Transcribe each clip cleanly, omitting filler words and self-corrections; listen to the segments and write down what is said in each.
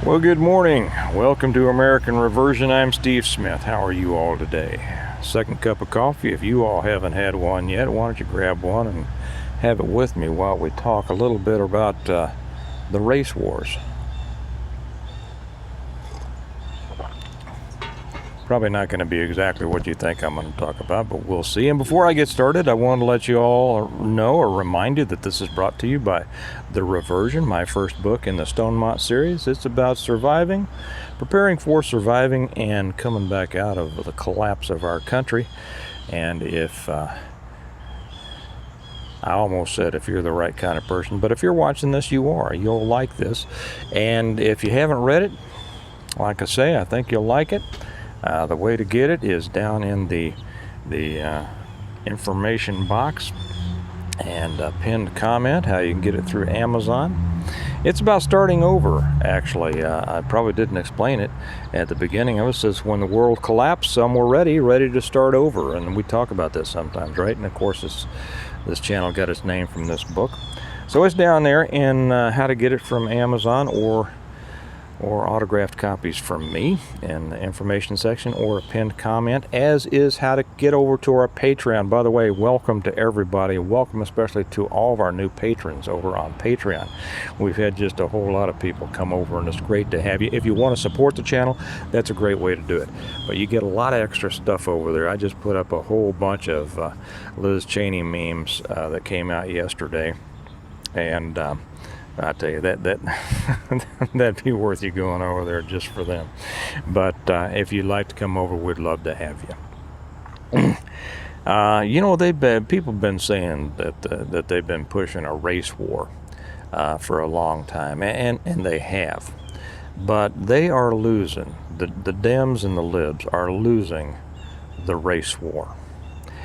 Well, good morning. Welcome to American Reversion. I'm Steve Smith. How are you all today? Second cup of coffee. If you all haven't had one yet, why don't you grab one and have it with me while we talk a little bit about the race wars. Probably not going to be exactly what you think I'm going to talk about, but we'll see. And before I get started, I want to let you all know or remind you that this is brought to you by The Reversion, my first book in the Stonemont series. It's about surviving, preparing for surviving, and coming back out of the collapse of our country. And if I almost said if you're the right kind of person, but if you're watching this, you are. You'll like this. And if you haven't read it, like I say, I think you'll like it. The way to get it is down in the information box and a pinned comment, how you can get it through Amazon. It's about starting over, actually. I probably didn't explain it at the beginning. It says when the world collapsed, some were ready to start over. And we talk about this sometimes, right? And of course, this channel got its name from this book. So it's down there in how to get it from Amazon or autographed copies from me in the information section, or a pinned comment, as is how to get over to our Patreon. By the way, welcome to everybody. Welcome especially to all of our new patrons over on Patreon. We've had just a whole lot of people come over, and it's great to have you. If you want to support the channel, that's a great way to do it. But you get a lot of extra stuff over there. I just put up a whole bunch of Liz Cheney memes that came out yesterday, and I tell you, that'd be worth you going over there just for them. But if you'd like to come over, we'd love to have you. People have been saying that they've been pushing a race war for a long time, and they have. But they are losing. The Dems and the Libs are losing the race war.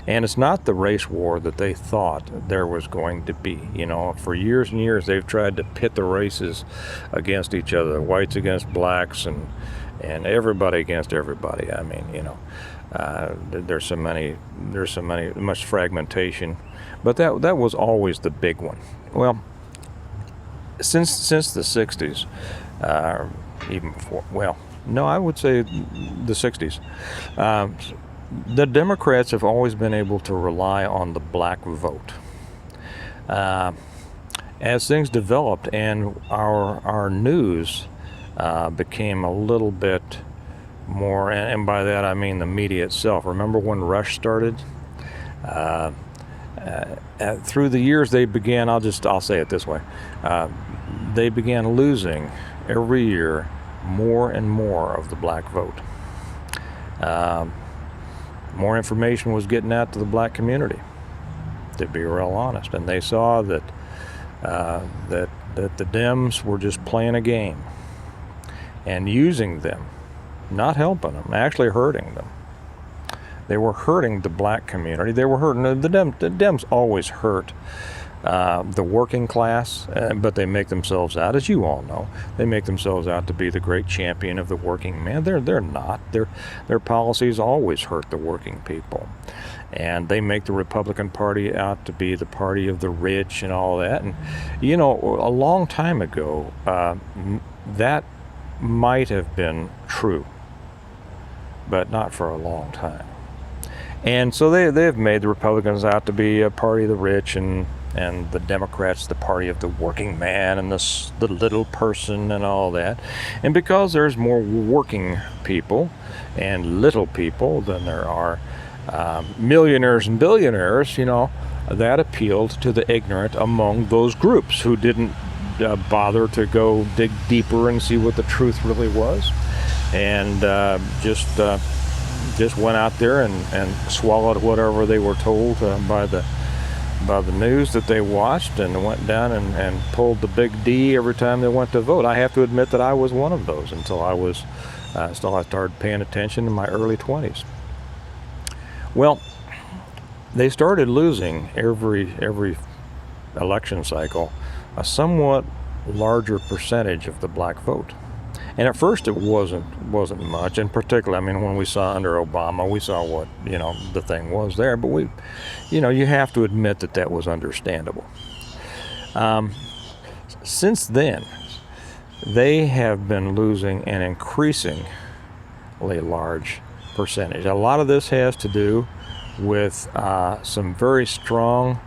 And it's not the race war that they thought there was going to be. You know, for years and years, they've tried to pit the races against each other, whites against blacks, and everybody against everybody. I mean, you know, there's much fragmentation, but that was always the big one. Well, since the 60s, even before, well, no, I would say the 60s. The Democrats have always been able to rely on the black vote. As things developed and our news became a little bit more, and by that I mean the media itself. Remember when Rush started? Through the years they began, I'll say it this way, they began losing every year more and more of the black vote. More information was getting out to the black community, to be real honest, and they saw that the Dems were just playing a game and using them, not helping them, actually hurting them. They were hurting the black community. They were hurting the Dems always hurt the working class, but they make themselves out, as you all know, they make themselves out to be the great champion of the working man. They're not. Their policies always hurt the working people, and they make the Republican Party out to be the party of the rich and all that. And you know, a long time ago, that might have been true, but not for a long time. And so they've made the Republicans out to be a party of the rich, and the Democrats the party of the working man and the little person and all that. And because there's more working people and little people than there are millionaires and billionaires, you know, that appealed to the ignorant among those groups who didn't bother to go dig deeper and see what the truth really was, and just went out there and swallowed whatever they were told by the news that they watched, and went down and pulled the big D every time they went to vote. I have to admit that I was one of those until I started paying attention in my early 20s. Well, they started losing every election cycle a somewhat larger percentage of the black vote. And at first it wasn't much, and particularly, I mean, when we saw under Obama, we saw what, you know, the thing was there, but you have to admit that was understandable. Since then, they have been losing an increasingly large percentage. A lot of this has to do with some very strong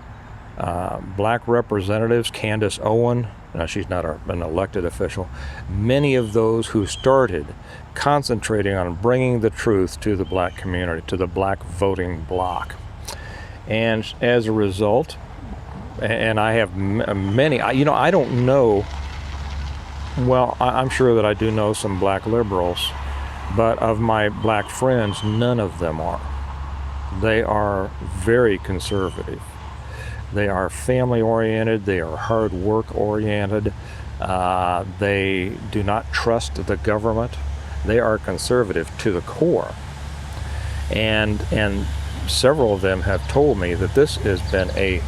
black representatives. Candace Owen, now she's not an elected official, many of those who started concentrating on bringing the truth to the black community, to the black voting bloc. And as a result, and I have many, I don't know, well, I'm sure that I do know some black liberals, but of my black friends, none of them are. They are very conservative. They are family-oriented. They are hard work-oriented. They do not trust the government. They are conservative to the core. And several of them have told me that this has been a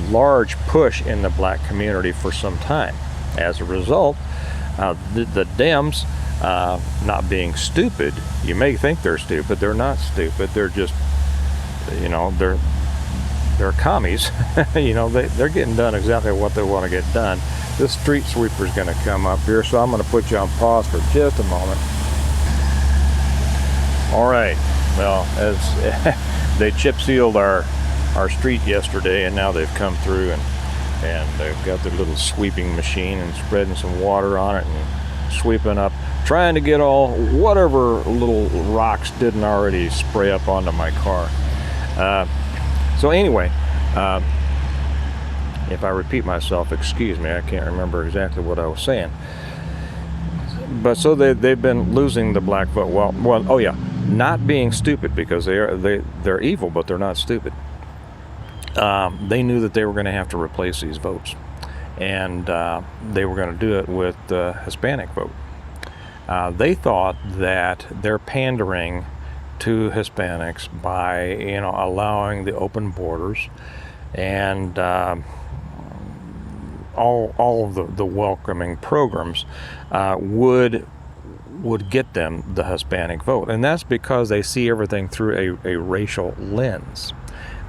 large push in the black community for some time. As a result, the Dems, not being stupid, you may think they're stupid. They're not stupid. They're just, they're commies. They're getting done exactly what they want to get done. This street sweeper's going to come up here, so I'm going to put you on pause for just a moment. All right. Well, as they chip sealed our street yesterday, and now they've come through and they've got their little sweeping machine and spreading some water on it and sweeping up, trying to get all whatever little rocks didn't already spray up onto my car. So anyway, if I repeat myself, excuse me, I can't remember exactly what I was saying. But so they've been losing the black vote. Well, oh yeah, not being stupid, because they're evil, but they're not stupid. They knew that they were going to have to replace these votes, and they were going to do it with the Hispanic vote. They thought that they're pandering to Hispanics by allowing the open borders and all of the welcoming programs would get them the Hispanic vote, and that's because they see everything through a racial lens.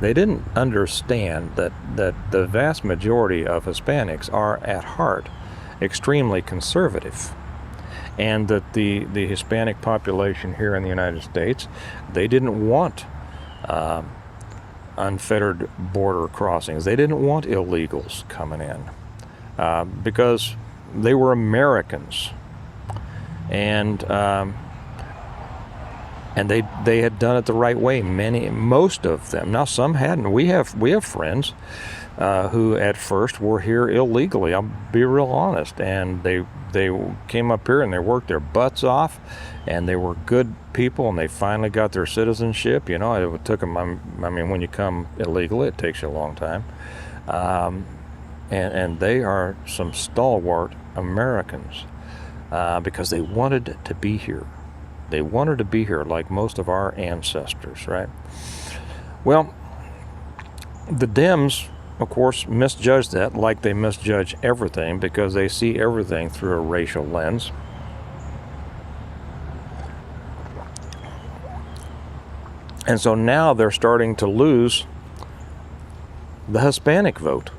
They didn't understand that the vast majority of Hispanics are at heart extremely conservative, and that the Hispanic population here in the United States, they didn't want unfettered border crossings. They didn't want illegals coming in because they were Americans, and they had done it the right way. Most of them. Now some hadn't. We have friends who at first were here illegally. I'll be real honest, and they came up here and they worked their butts off, and they were good people, and they finally got their citizenship. It took them. I mean, when you come illegally, it takes you a long time, and they are some stalwart Americans because they wanted to be here. They wanted to be here like most of our ancestors, right? Well, the Dems, of course, misjudge that, like they misjudge everything, because they see everything through a racial lens. And so now they're starting to lose the Hispanic vote.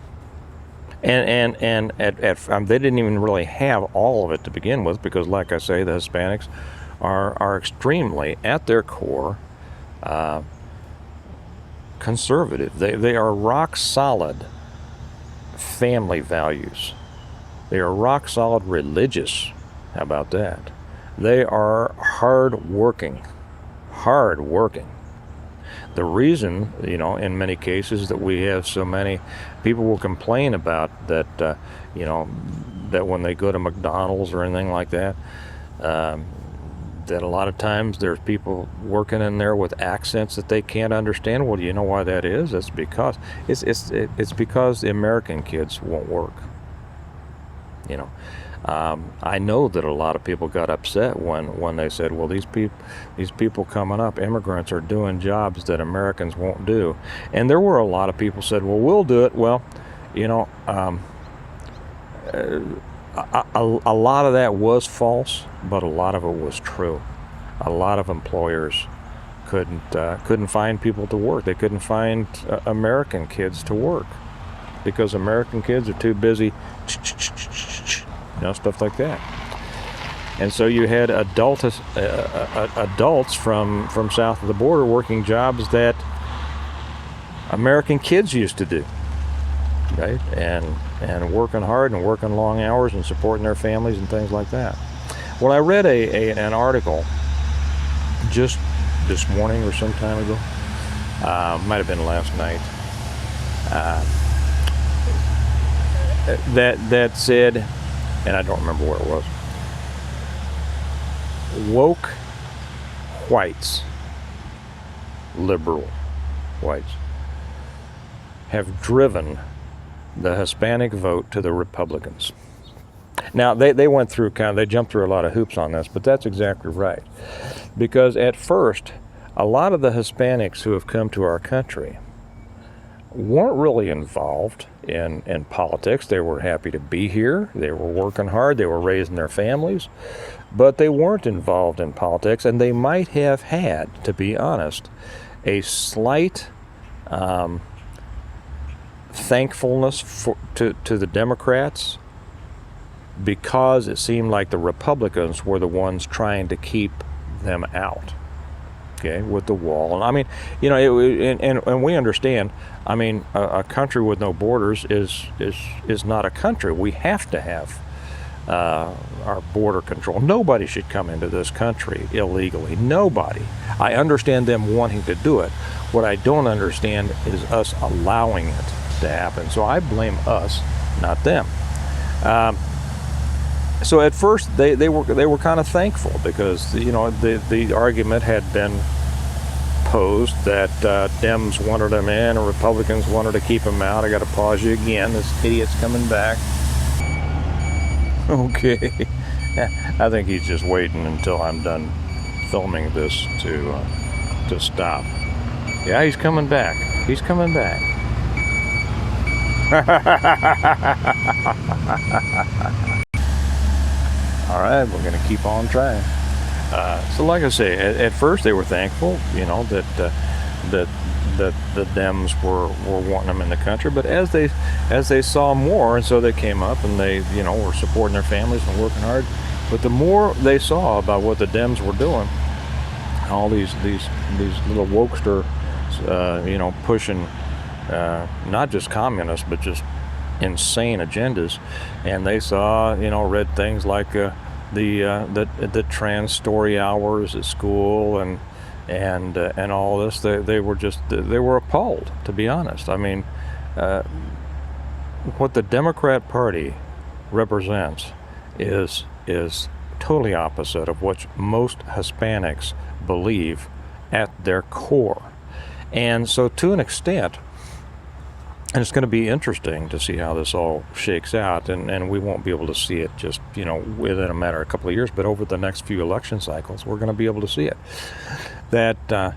And they didn't even really have all of it to begin with, because, like I say, the Hispanics are extremely, at their core, conservative. They are rock solid family values. They are rock solid religious. How about that? They are hard working. The reason, in many cases that we have so many people will complain about that, that when they go to McDonald's or anything like that, that a lot of times there's people working in there with accents that they can't understand. Well, do you know why that is? It's because the American kids won't work. I know that a lot of people got upset when they said, well, these people coming up, immigrants, are doing jobs that Americans won't do. And there were a lot of people said, well, we'll do it. Well, a lot of that was false, but a lot of it was true. A lot of employers couldn't find people to work. They couldn't find American kids to work because American kids are too busy stuff like that. And so you had adults from south of the border working jobs that American kids used to do, right? And working hard and working long hours and supporting their families and things like that. Well, I read an article just this morning or some time ago, might have been last night, that said, and I don't remember what it was, woke whites, liberal whites, have driven the Hispanic vote to the Republicans. Now, they went through they jumped through a lot of hoops on this, but that's exactly right. Because at first, a lot of the Hispanics who have come to our country weren't really involved in politics. They were happy to be here. They were working hard. They were raising their families. But they weren't involved in politics, and they might have had, to be honest, a slight thankfulness to the Democrats, because it seemed like the Republicans were the ones trying to keep them out, okay, with the wall. And I mean, and we understand, I mean, a country with no borders is not a country. We have to have our border control. Nobody should come into this country illegally. Nobody. I understand them wanting to do it. What I don't understand is us allowing it to happen. So I blame us, not them. So at first they were kind of thankful, because the argument had been posed that Dems wanted them in and Republicans wanted to keep them out. I got to pause you again. This idiot's coming back. Okay. I think he's just waiting until I'm done filming this to stop. Yeah, he's coming back. He's coming back. All right, we're going to keep on trying. So like I say, at first they were thankful, that the Dems were wanting them in the country. But as they saw more, and so they came up and they were supporting their families and working hard. But the more they saw about what the Dems were doing, all these little wokester, pushing not just communists but just insane agendas, and they saw, read things like the trans story hours at school and all this. They were appalled, to be honest. I mean, what the Democrat Party represents is totally opposite of what most Hispanics believe at their core. And so to an extent, and it's going to be interesting to see how this all shakes out, and we won't be able to see it just, within a matter of a couple of years, but over the next few election cycles, we're going to be able to see it. That the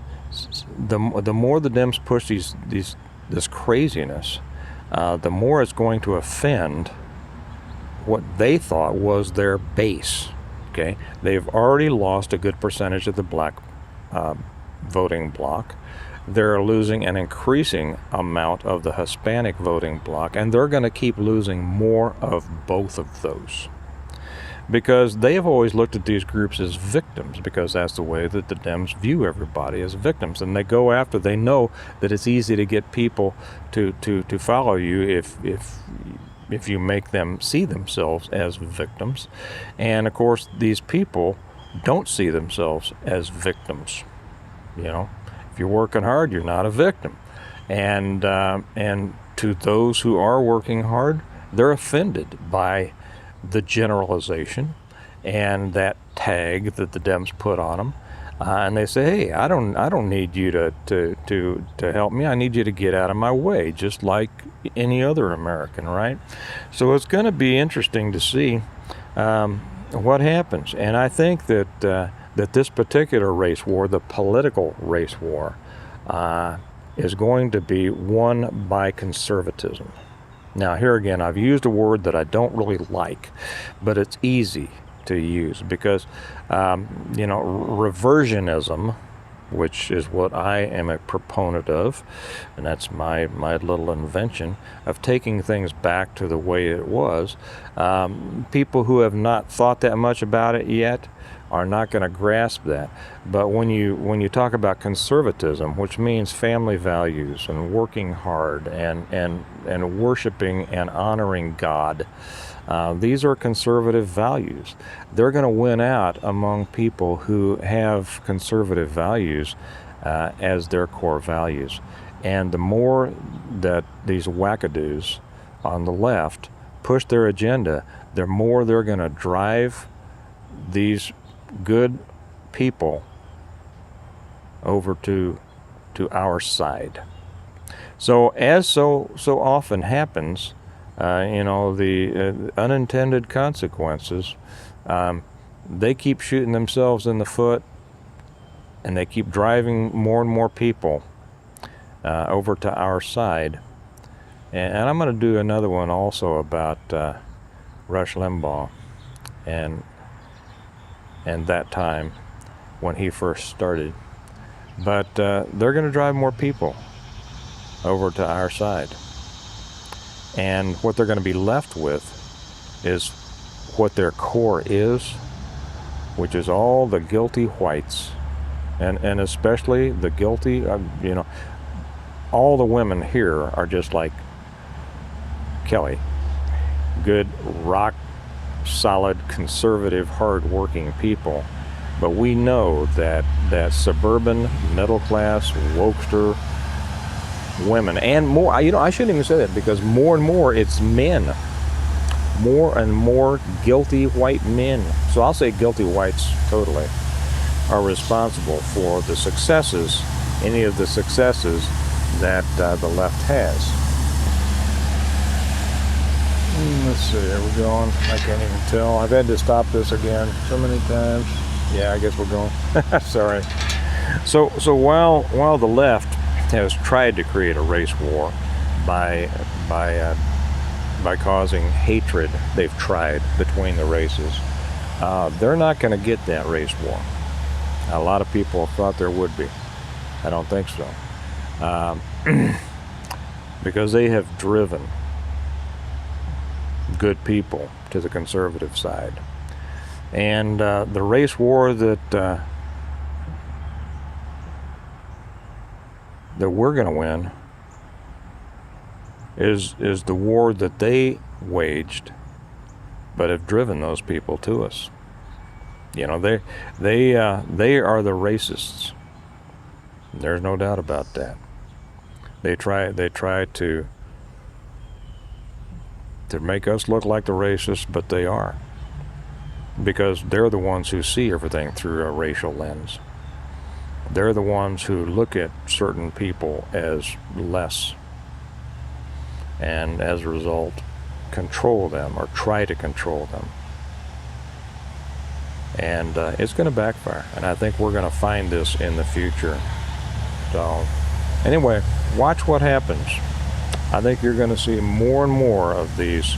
more the Dems push this craziness, the more it's going to offend what they thought was their base. Okay, they've already lost a good percentage of the black voting bloc. They're losing an increasing amount of the Hispanic voting bloc, and they're going to keep losing more of both of those, because they have always looked at these groups as victims, because that's the way that the Dems view everybody, as victims. And they go after, they know that it's easy to get people to follow you if you make them see themselves as victims. And of course, these people don't see themselves as victims. If you're working hard, you're not a victim. And to those who are working hard, they're offended by the generalization and that tag that the Dems put on them, and they say, "Hey, I don't need you to help me. I need you to get out of my way, just like any other American, right?" So it's going to be interesting to see what happens. And I think that this particular race war, the political race war, is going to be won by conservatism. Now, here again, I've used a word that I don't really like, but it's easy to use, because reversionism, which is what I am a proponent of, and that's my little invention of taking things back to the way it was. People who have not thought that much about it yet are not going to grasp that. But when you talk about conservatism, which means family values and working hard and worshiping and honoring God, these are conservative values. They're going to win out among people who have conservative values as their core values. And the more that these wackadoos on the left push their agenda, the more they're going to drive these good people over to our side. So as so often happens, the unintended consequences, they keep shooting themselves in the foot, and they keep driving more and more people over to our side. And I'm going to do another one also about Rush Limbaugh and that time when he first started. But they're going to drive more people over to our side. And what they're going to be left with is what their core is, which is all the guilty whites, and especially the guilty, all the women here are just like Kelly, good, rock solid, conservative, hard-working people. But we know that suburban, middle-class, wokester women, and more, I shouldn't even say that, because more and more it's men. More and more guilty white men, so I'll say guilty whites totally, are responsible for the successes, any of the successes that the left has. Let's see, are we going? I can't even tell. I've had to stop this again so many times. Yeah, I guess we're going. Sorry. So while the left has tried to create a race war by causing hatred, they've tried between the races, they're not going to get that race war. A lot of people thought there would be. I don't think so. Because they have driven good people to the conservative side. And the race war that we're going to win is the war that they waged, but have driven those people to us. They are the racists. There's no doubt about that. They try to make us look like the racists, but they are, because they're the ones who see everything through a racial lens. They're the ones who look at certain people as less, and as a result control them or try to control them. And it's going to backfire, and I think we're going to find this in the future. So anyway, watch what happens. I think you're going to see more and more of these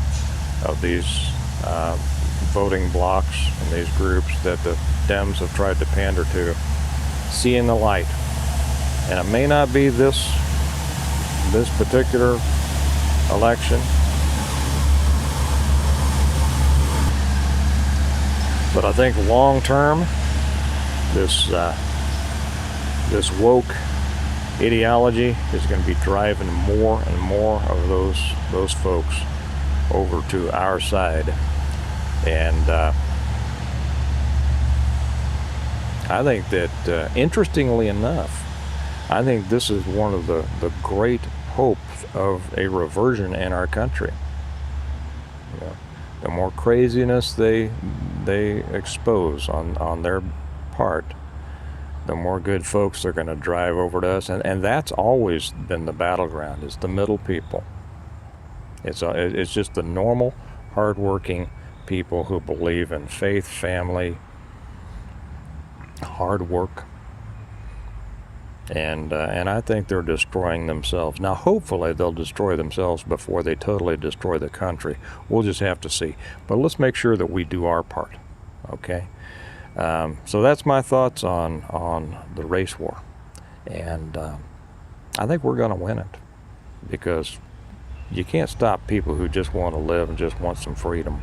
voting blocs and these groups that the Dems have tried to pander to seeing the light. And it may not be this particular election, but I think long term, this woke ideology is going to be driving more and more of those folks over to our side. And I think that, interestingly enough, I think this is one of the great hopes of a reversion in our country. The more craziness they expose on their part, the more good folks are going to drive over to us, and that's always been the battleground. It's the middle people. It's just the normal, hardworking people who believe in faith, family, hard work, and I think they're destroying themselves. Now, hopefully, they'll destroy themselves before they totally destroy the country. We'll just have to see. But let's make sure that we do our part. Okay. So that's my thoughts on the race war. And I think we're going to win it, because you can't stop people who just want to live and just want some freedom.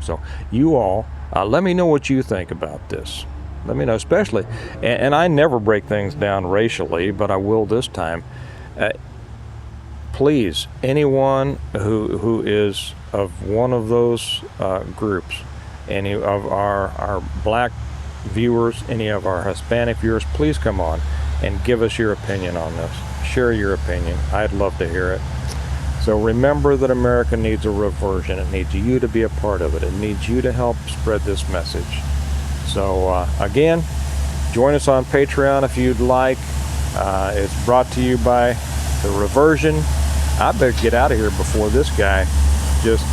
So you all, let me know what you think about this. Let me know, especially, and I never break things down racially, but I will this time. Please, anyone who is of one of those groups, any of our black viewers, any of our Hispanic viewers, please come on and give us your opinion on this. Share your opinion. I'd love to hear it. So remember that America needs a reversion. It needs you to be a part of it. It needs you to help spread this message. So again, join us on Patreon if you'd like. It's brought to you by the Reversion. I better get out of here before this guy just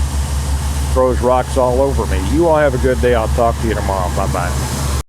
throws rocks all over me. You all have a good day. I'll talk to you tomorrow. Bye-bye.